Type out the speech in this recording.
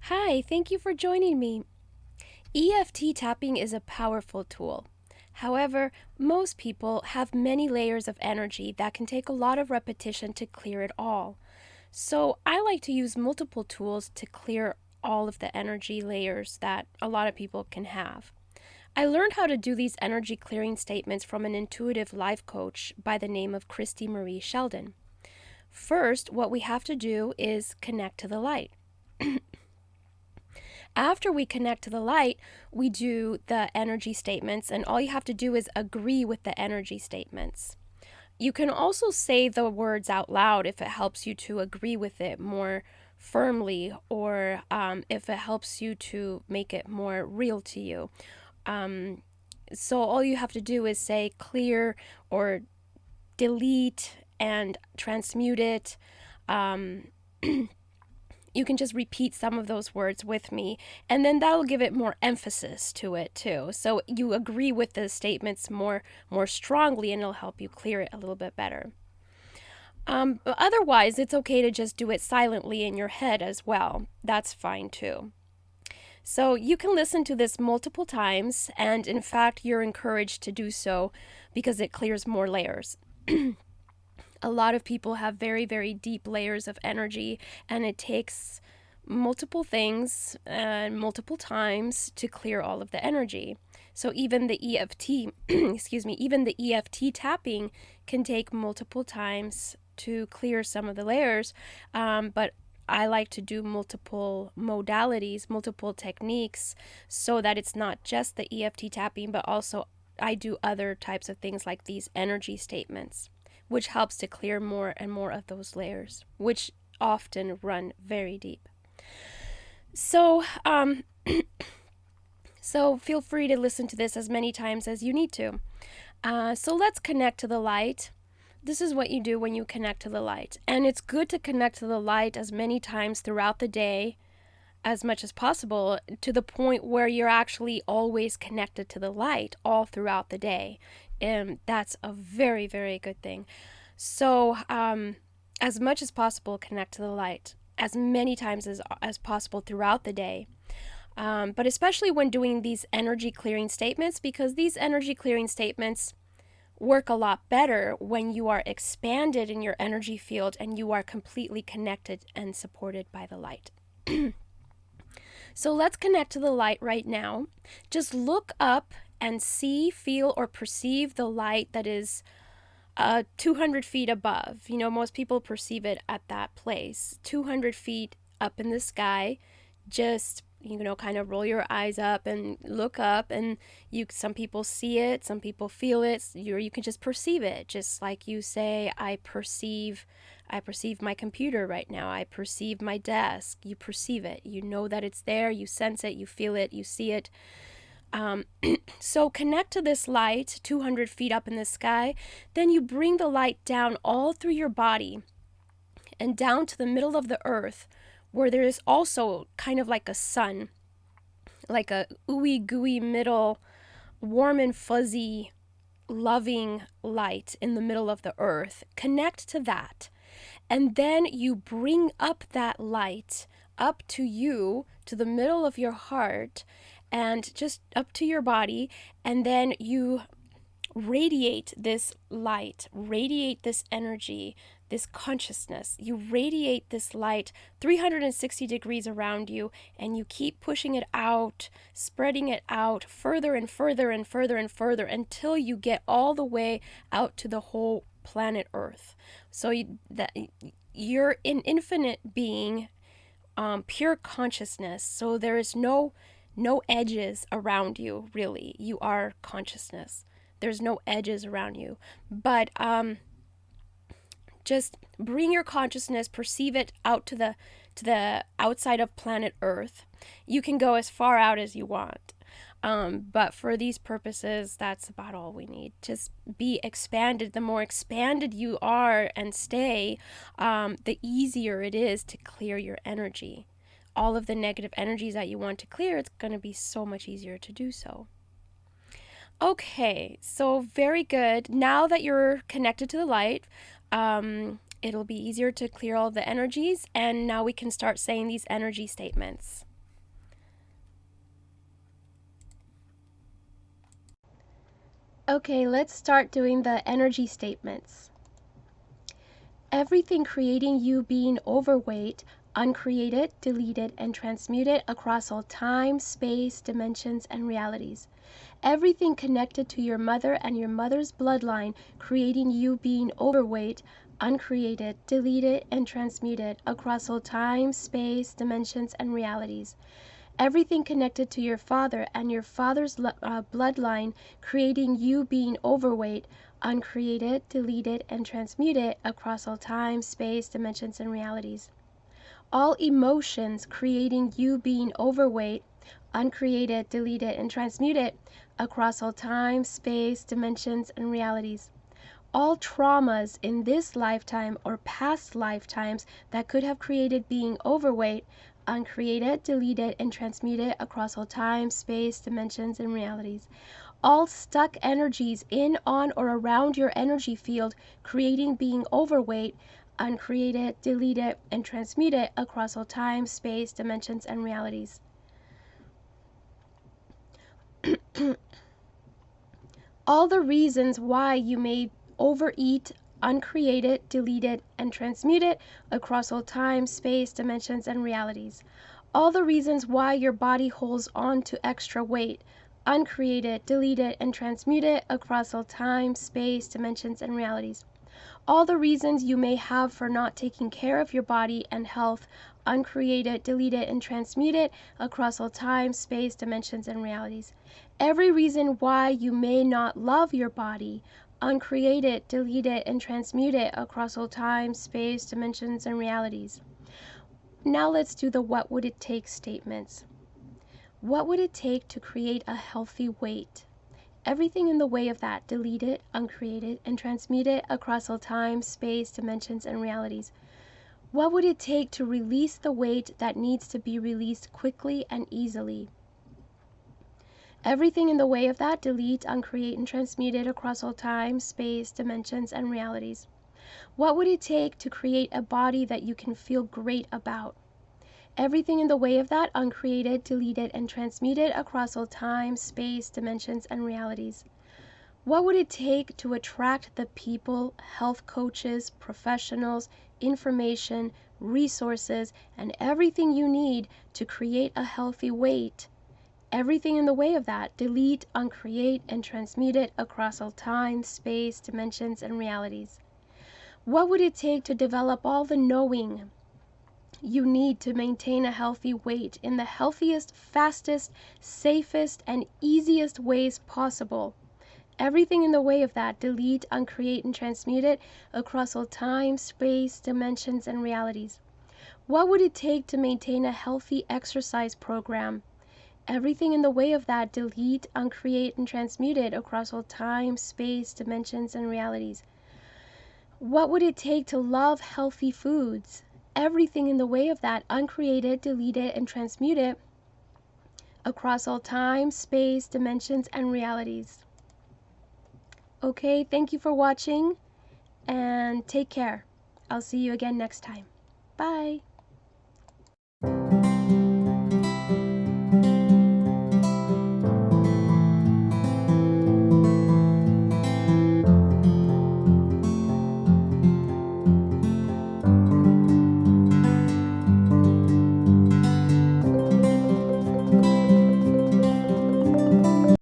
Hi, thank you for joining me. EFT tapping is a powerful tool. However, most people have many layers of energy that can take a lot of repetition to clear it all. So I like to use multiple tools to clear all of the energy layers that a lot of people can have. I learned how to do these energy clearing statements from an intuitive life coach by the name of Christy Marie Sheldon. First, what we have to do is connect to the light. After we connect to the light, we do the energy statements, and all you have to do is agree with the energy statements. You can also say the words out loud if it helps you to agree with it more firmly, or if it helps you to make it more real to you. So all you have to do is say clear or delete and transmute it. You can just repeat some of those words with me, and then that'll give it more emphasis to it too. So you agree with the statements more strongly, and it'll help you clear it a little bit better. Otherwise, it's okay to just do it silently in your head as well. That's fine too. So you can listen to this multiple times, and in fact, you're encouraged to do so because it clears more layers. A lot of people have very, very deep layers of energy, and it takes multiple things and multiple times to clear all of the energy. So even the EFT, even the EFT tapping can take multiple times to clear some of the layers, but I like to do multiple modalities, multiple techniques, so that it's not just the EFT tapping, but also I do other types of things like these energy statements, which helps to clear more and more of those layers, which often run very deep. So, so feel free to listen to this as many times as you need to. So let's connect to the light. This is what you do when you connect to the light. And it's good to connect to the light as many times throughout the day, as much as possible, to the point where you're actually always connected to the light all throughout the day. And that's a very, very good thing. So as much as possible, connect to the light as many times as possible throughout the day. But especially when doing these energy clearing statements, because these energy clearing statements work a lot better when you are expanded in your energy field and you are completely connected and supported by the light. So let's connect to the light right now. Just look up and see, feel, or perceive the light that is 200 feet above. You know, most people perceive it at that place. 200 feet up in the sky. Just, you know, kind of roll your eyes up and look up, and some people see it, some people feel it, you can just perceive it. Just like you say, I perceive my computer right now. I perceive my desk. You perceive it. You know that it's there. You sense it. You feel it. You see it. So connect to this light 200 feet up in the sky. Then you bring the light down all through your body and down to the middle of the earth, where there is also kind of like a sun, like a ooey gooey middle, warm and fuzzy, loving light in the middle of the earth. Connect to that. And then you bring up that light up to you, to the middle of your heart, and just up to your body. And then you radiate this light, radiate this energy, this consciousness. You radiate this light 360 degrees around you, and you keep pushing it out, spreading it out further and further and further and further until you get all the way out to the whole planet Earth. So you're an infinite being, pure consciousness. So there is no edges around you, really. You are consciousness. There's no edges around you. But just bring your consciousness, perceive it out to the outside of planet Earth. You can go as far out as you want. But for these purposes, that's about all we need. Just be expanded. The more expanded you are and stay, the easier it is to clear your energy. All of the negative energies that you want to clear, it's going to be so much easier to do so. Okay, so very good. Now that you're connected to the light, it'll be easier to clear all the energies, and now we can start saying these energy statements. Okay, let's start doing the energy statements. Everything creating you being overweight, uncreate it, delete it, and transmute it across all time, space, dimensions, and realities. Everything connected to your mother and your mother's bloodline, creating you being overweight, uncreate it, delete it, and transmute it across all time, space, dimensions, and realities. Everything connected to your father and your father's bloodline, creating you being overweight, uncreate it, delete it, and transmute it across all time, space, dimensions, and realities. All emotions creating you being overweight, uncreate it, delete it, and transmute it across all time, space, dimensions, and realities. All traumas in this lifetime or past lifetimes that could have created being overweight, uncreate it, delete it, and transmute it across all time, space, dimensions, and realities. All stuck energies in, on, or around your energy field, creating being overweight, uncreate it, delete it, and transmute it across all time, space, dimensions, and realities. All the reasons why you may overeat, uncreate it, delete it, and transmute it across all time, space, dimensions, and realities. All the reasons why your body holds on to extra weight, uncreate it, delete it, and transmute it across all time, space, dimensions, and realities. All the reasons you may have for not taking care of your body and health, uncreate it, delete it, and transmute it across all time, space, dimensions, and realities. Every reason why you may not love your body, uncreate it, delete it, and transmute it across all time, space, dimensions, and realities. Now let's do the what would it take statements. What would it take to create a healthy weight? Everything in the way of that, delete it, uncreate it, and transmute it across all time, space, dimensions, and realities. What would it take to release the weight that needs to be released quickly and easily? Everything in the way of that, delete, uncreate, and transmute it across all time, space, dimensions, and realities. What would it take to create a body that you can feel great about? Everything in the way of that, uncreate it, delete it, and transmute it across all time, space, dimensions, and realities. What would it take to attract the people, health coaches, professionals, information, resources, and everything you need to create a healthy weight? Everything in the way of that, delete, uncreate, and transmute it across all time, space, dimensions, and realities. What would it take to develop all the knowing you need to maintain a healthy weight in the healthiest, fastest, safest, and easiest ways possible? Everything in the way of that, delete, uncreate, and transmute it across all time, space, dimensions, and realities. What would it take to maintain a healthy exercise program? Everything in the way of that, delete, uncreate, and transmute it across all time, space, dimensions, and realities. What would it take to love healthy foods? Everything in the way of that, uncreate it, delete it, and transmute it across all time, space, dimensions, and realities. Okay, thank you for watching, and take care. I'll see you again next time. Bye.